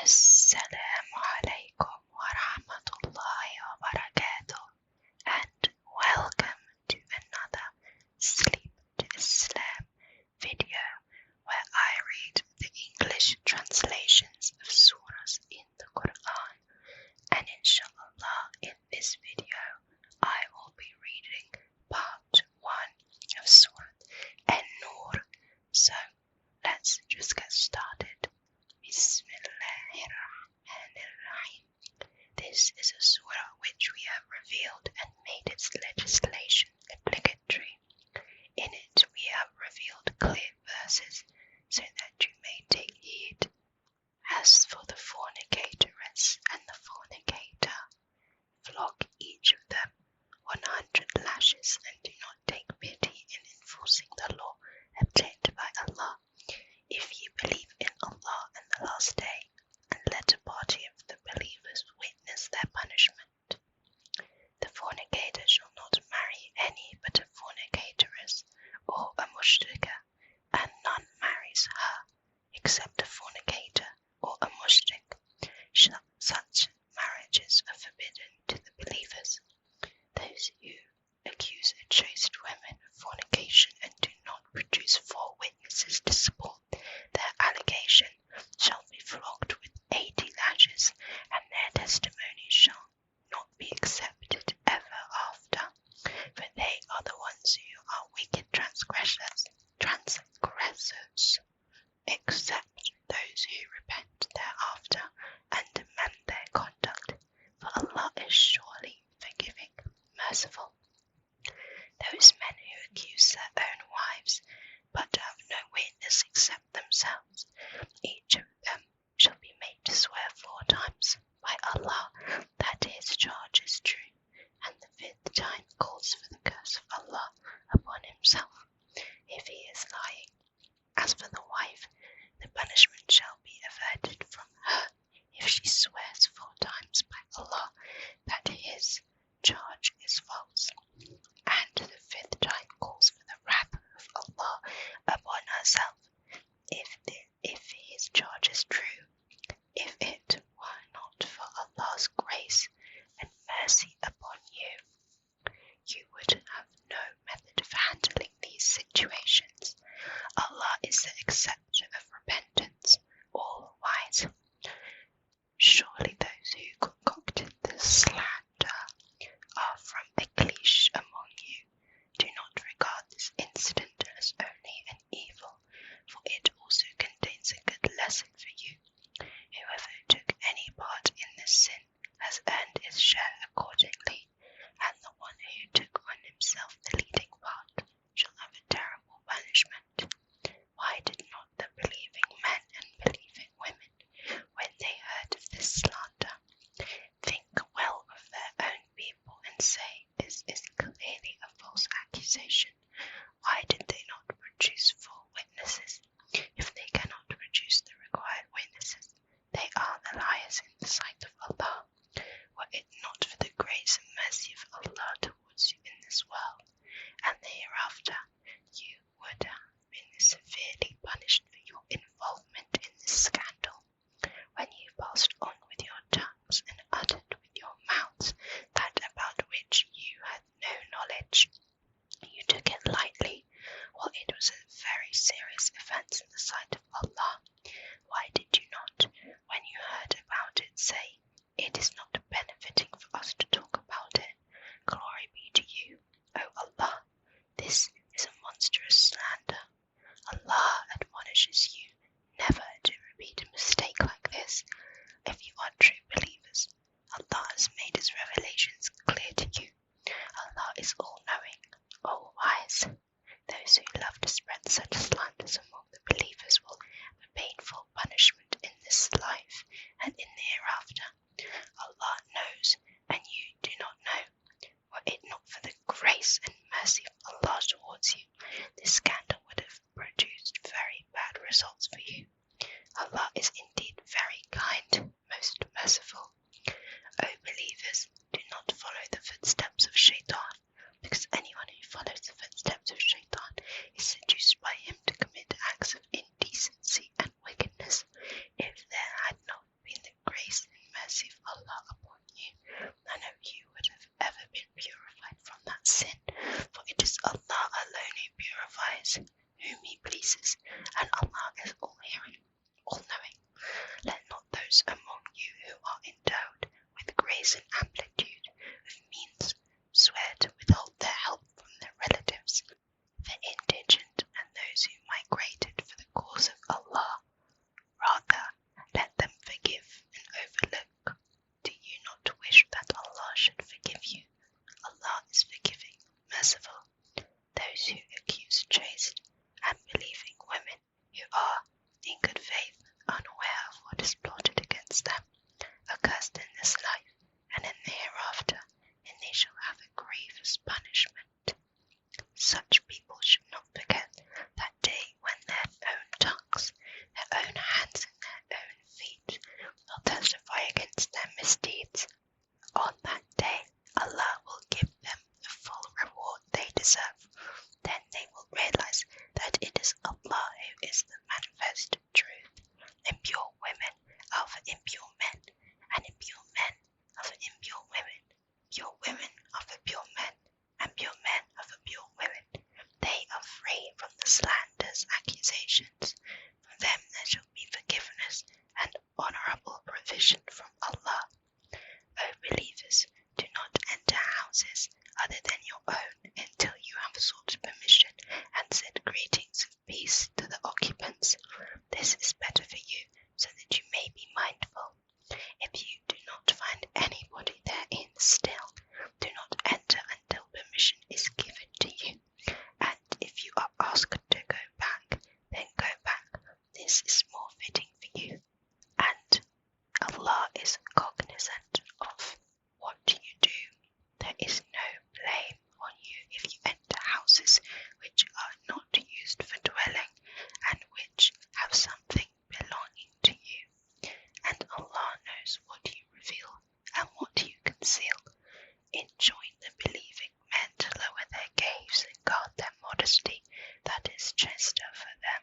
Assalamu alaikum wa rahmatullahi wa barakatuh, and welcome to another Sleep to Islam video where I read the English translations of surahs in the Quran, and inshallah in this video I will be reading part 1 of Surah An-Nur. So let's just get started. Bismillahirrahmanirrahim. This is a surah which we have revealed and made its legislation obligatory. In it we have revealed clear verses so that you may take heed. As for the fornicatress and the fornicator, flog each of them 100 lashes and do not take pity in enforcing the law obtained by Allah. If ye believe in Allah and the last day, and let a party of the believers witness their punishment. The fornicator shall not marry any but a fornicatress or a mushrika, and none marries her except a fornicator or a mushrik. Such marriages are forbidden to the believers. Those who accuse a chaste woman of fornication and do not produce 4 witnesses to support their allegation shall be flogged with 80 lashes, and their testimony shall not be accepted ever after, for they are the ones who are wicked transgressors, except those who repent thereafter and amend their conduct, for Allah is surely forgiving, merciful. Those men who accuse their own wives, but have no witness except themselves, each of them shall be made to swear 4 times by Allah that his charge is true, and the 5th time calls for the curse of Allah upon himself, if he is lying. As for the wife, the punishment shall be averted from her if she swears 4 times by Allah that his charge is false, and the 5th time calls for the wrath of Allah upon herself, if his charge is true. If it were not for Allah's grace and mercy upon you, you would have no method of handling these situations. Allah is the acceptor of repentance, all wise. Surely those who concocted the slander are from a cliché among you. Do not regard this incident as only an evil, for it also contains a good lesson for you. Whoever took any part in this sin has earned his share accordingly, and the one who took on himself the leading part shall have a terrible punishment. Why did not the believing men and believing women, when they heard of this slander, is cognizant of what you do. There is no blame on you if you enter houses which are not used for dwelling and which have something belonging to you. And Allah knows what you reveal and what you conceal. Enjoin the believing men to lower their gaze and guard their modesty, that is chaster for them.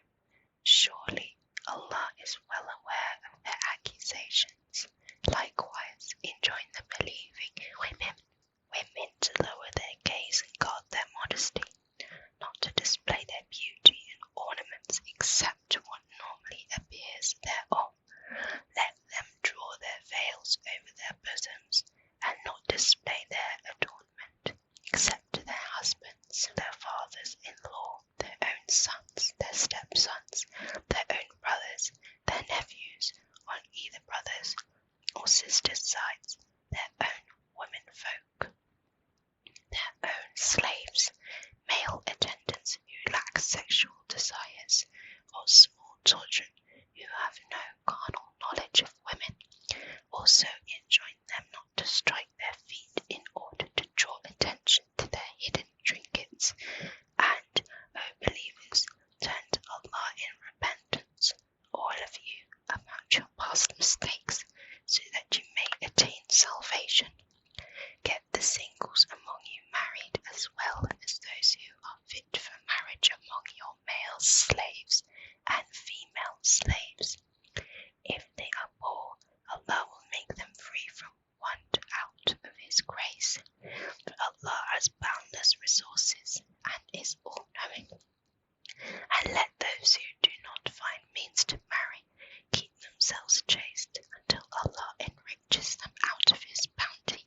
Surely Allah is well aware of their accusations. Likewise, enjoin the believing women to lower their gaze and guard their modesty, not to display their beauty and ornaments except what normally appears thereon. Let them draw their veils over their bosoms, and not display their adornment except to their husbands, their fathers-in-law, their own sons, their stepsons, their own brothers, their nephews, on either brothers' or sisters' sides, their own womenfolk, their own slaves, male attendants who lack sexual desires, or small children who have no carnal knowledge of women. Also enjoin them not to strike their feet in order to draw attention to their hidden trinkets. And, O believers, turn to Allah in repentance, all of you, about your past mistakes, so that you may attain salvation. Get the singles among you married, as well as those who are fit for marriage among your male slaves and female slaves. If they are poor, Allah will make them free from want out of His grace. For Allah has boundless resources and is all-knowing. And let those who do not find means to marry keep themselves chaste until Allah enriches them out of His bounty.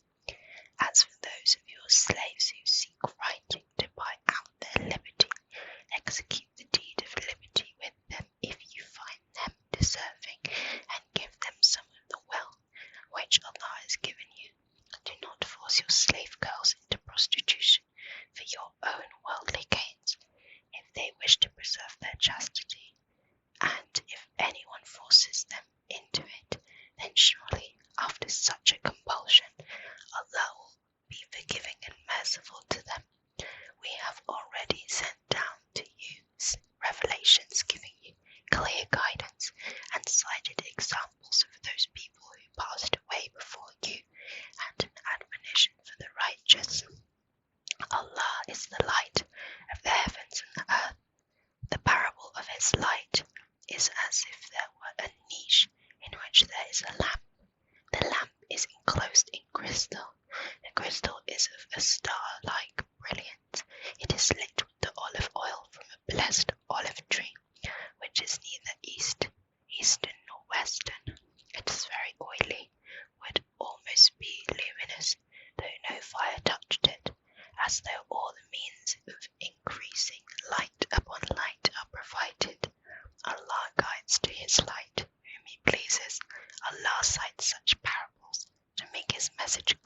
As for those of your slaves who seek writing to buy out their liberty, execute the deed of liberty with them if you find them deserving, and give them some of the wealth which Allah has given you. Do not force your slave girls into prostitution for your own worldly gains, if they wish to preserve their chastity. And if anyone forces them into it, then surely, after such a compulsion, Allah will be forgiving and merciful to them. We have already sent down to you revelations giving you clear guidance and cited examples of those people who passed away before you, and an admonition for the righteous. Allah is the light of the heavens and the earth. The parable of His light is as if there were a niche in which there is a lamp. The lamp is enclosed in crystal. The crystal is of a star-like brilliance. It is lit with the olive oil from a blessed olive tree, which is neither eastern nor western. It is very oily, would almost be luminous, though no fire touched it, as though all the means of increasing light upon light are provided. Allah guides to His light whom He pleases. Allah cites such parables to make His message